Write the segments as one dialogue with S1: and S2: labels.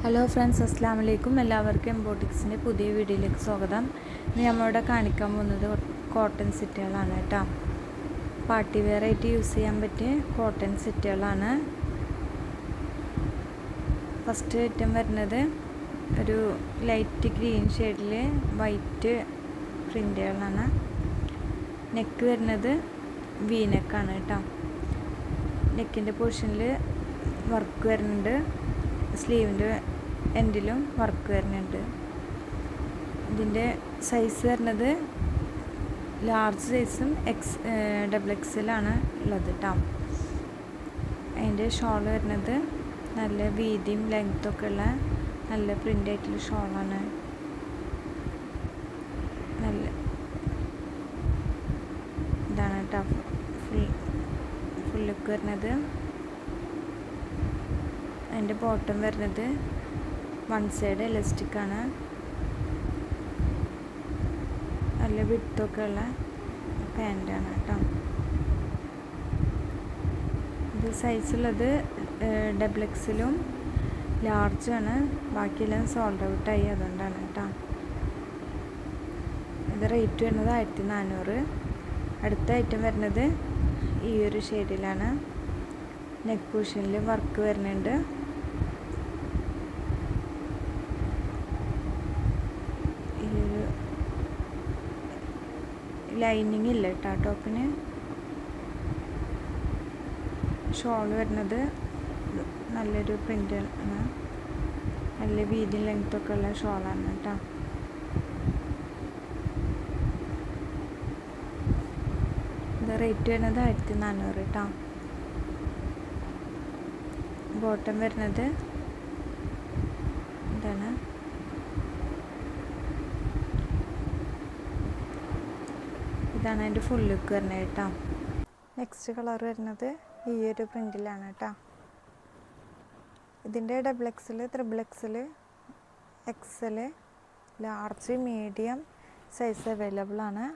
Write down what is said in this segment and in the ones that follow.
S1: Hello friends, അസ്സലാമു അലൈക്കും. എല്ലാവർക്കും എംബോട്ടിക്സിൻ്റെ പുതിയ വീഡിയോയിലേക്ക് സ്വാഗതം. ഇന്ന് നമ്മളിവിടെ കാണിക്കാൻ പോകുന്നത് കോട്ടൺ സെറ്റുകളാണ് കേട്ടോ. പാർട്ടി വെയർ ആയിട്ട് യൂസ് ചെയ്യാൻ പറ്റിയ കോട്ടൺ സെറ്റുകളാണ്. ഫസ്റ്റ് ഐറ്റം വരുന്നത് ഒരു ലൈറ്റ് ഗ്രീൻ ഷെയ്ഡിൽ വൈറ്റ് പ്രിൻ്റുകളാണ്. നെക്ക് വരുന്നത് വി നെക്കാണ് കേട്ടോ. നെക്കിൻ്റെ പോർഷനിൽ വർക്ക് വരുന്നുണ്ട്, സ്ലീവിൻ്റെ എൻഡിലും വർക്ക് വരുന്നുണ്ട്. ഇതിൻ്റെ സൈസ് വരുന്നത് ലാർജ് സൈസും ഡബിൾ എക്സലാണ് ഉള്ളത് കേട്ടോ. അതിൻ്റെ ഷോൾ വരുന്നത് നല്ല വീതിയും ലെങ്ത്തൊക്കെ ഉള്ള നല്ല പ്രിൻ്റ് ആയിട്ടുള്ള ഷോളാണ്. നല്ല ഇതാണ് കേട്ടോ ഫുൾ ലുക്ക് വരുന്നത്. അതിൻ്റെ ബോട്ടം വരുന്നത് വൺ സൈഡ് എലാസ്റ്റിക്കാണ്. നല്ല വിഡ്ത്തൊക്കെ ഉള്ള പാൻറ്റാണ് കേട്ടോ. ഇത് സൈസുള്ളത് ഡബിൾ എക്സിലും ലാർജാണ്. ബാക്കിയെല്ലാം സോൾഡ് ഔട്ടായി, അതുകൊണ്ടാണ് കേട്ടോ. ഇത് റേറ്റ് വരുന്നത് 1400. അടുത്ത ഐറ്റം വരുന്നത് ഈ ഒരു ഷെയ്ഡിലാണ്. നെക്ക് പോർഷനിൽ വർക്ക് വരുന്നുണ്ട്. ഈ ഒരു ലൈനിങ് ഇല്ല കേട്ടോ ടോപ്പിന്. ഷോൾ വരുന്നത് നല്ലൊരു പ്രിൻ്റ് ആണ്. നല്ല വീതി ലെങ്ത്തൊക്കെ ഉള്ള ഷോളാണ് കേട്ടോ. ഇത് റേറ്റ് വരുന്നത് 1400 കേട്ടോ. ബോട്ടം വരുന്നത് ഇതാണ്. ഇതാണ് അതിൻ്റെ ഫുൾ ലുക്ക് വരുന്നത് കേട്ടോ. നെക്സ്റ്റ് കളർ വരുന്നത് ഈ ഒരു പ്രിൻറ്റിലാണ് കേട്ടോ. ഇതിൻ്റെ double XL, triple XL, XL, large, medium size available ആണ്.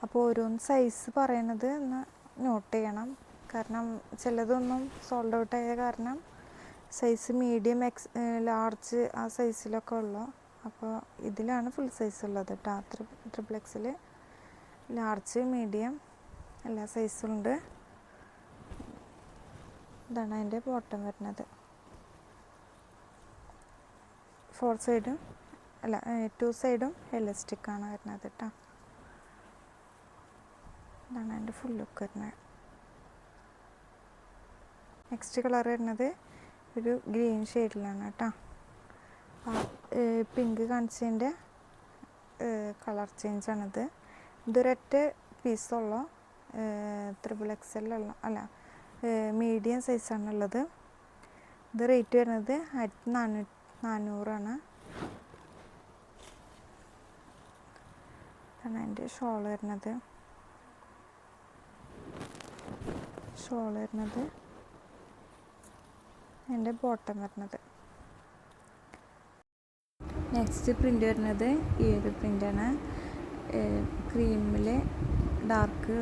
S1: അപ്പോൾ ഓരോന്ന് സൈസ് പറയണത് ഒന്ന് നോട്ട് ചെയ്യണം. കാരണം ചിലതൊന്നും സോൾഡ് ഔട്ട് ആയ കാരണം സൈസ് മീഡിയം, ലാർജ് ആ സൈസിലൊക്കെ ഉള്ളു. അപ്പോൾ ഇതിലാണ് ഫുൾ സൈസ് ഉള്ളത് കേട്ടോ. ത്രിബിൾ എക്സിൽ, ലാർജ്, മീഡിയം എല്ലാ സൈസും ഉണ്ട്. ഇതാണ് അതിൻ്റെ ബോട്ടം വരുന്നത്. 4 സൈഡും 2 സൈഡും എലാസ്റ്റിക്കാണ് വരുന്നത് കേട്ടോ. ഇതാണ് അതിൻ്റെ ഫുൾ ലുക്ക് വരുന്നത്. നെക്സ്റ്റ് കളർ വരുന്നത് ഒരു ഗ്രീൻ ഷെയ്ഡിലാണ് കേട്ടോ. പിങ്ക് കാണിച്ചതിൻ്റെ കളർ ചേഞ്ചാണിത്. ഇതൊരൊറ്റ പീസുള്ള ത്രിബിൾ എക്സലുള്ള മീഡിയം സൈസാണുള്ളത്. ഇത് റേറ്റ് വരുന്നത് 1400. ഇതാണ് അതിൻ്റെ ഷോൾ വരുന്നത്. അതിൻ്റെ ബോട്ടം വരുന്നത്. നെക്സ്റ്റ് പ്രിൻ്റ് വരുന്നത് ഈ ഒരു പ്രിൻ്റാണ്. ക്രീമിൽ ഡാർക്ക്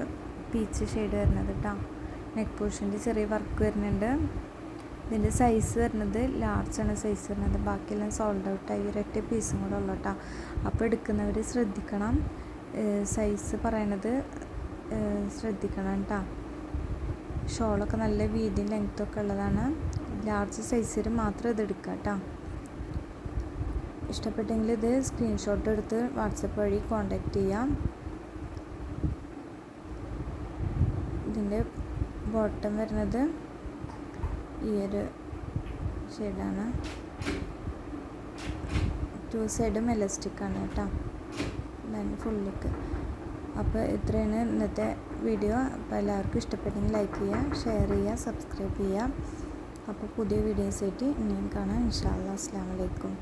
S1: പീച്ച് ഷെയ്ഡ് വരുന്നത് കേട്ടോ. നെക്ക് പോർഷൻ്റെ ചെറിയ വർക്ക് വരുന്നുണ്ട്. ഇതിൻ്റെ സൈസ് വരുന്നത് ലാർജാണ് സൈസ് വരുന്നത്. ബാക്കിയെല്ലാം സോൾഡ് ഔട്ടായി, ഒരൊറ്റ പീസും കൂടെ ഉള്ളു കേട്ടോ. അപ്പോൾ എടുക്കുന്നവർ ശ്രദ്ധിക്കണം, സൈസ് പറയണത് ശ്രദ്ധിക്കണം കേട്ടോ. ഷോളൊക്കെ നല്ല വീതിയും ലെങ്ത്തൊക്കെ ഉള്ളതാണ്. ലാർജ് സൈസിൽ മാത്രം ഇത് എടുക്കുക കേട്ടോ. ഇഷ്ടപ്പെട്ടെങ്കിൽ ഇത് സ്ക്രീൻഷോട്ട് എടുത്ത് വാട്സപ്പ് വഴി കോൺടാക്റ്റ് ചെയ്യാം. ഇതിൻ്റെ ബോട്ടം വരുന്നത് ഈ ഒരു ഷെയ്ഡാണ്. 2 സൈഡും എലാസ്റ്റിക്കാണ് കേട്ടോ. ഇതാണ് ഫുൾ ലുക്ക്. അപ്പോൾ ഇത്രയാണ് ഇന്നത്തെ വീഡിയോ. അപ്പോൾ എല്ലാവർക്കും ഇഷ്ടപ്പെട്ടെങ്കിൽ ലൈക്ക് ചെയ്യുക, ഷെയർ ചെയ്യുക, സബ്സ്ക്രൈബ് ചെയ്യുക. അപ്പോൾ പുതിയ വീഡിയോസായിട്ട് ഇനിയും കാണാം. ഇൻഷാ അല്ലാഹ്. അസ്സലാമു അലൈക്കും.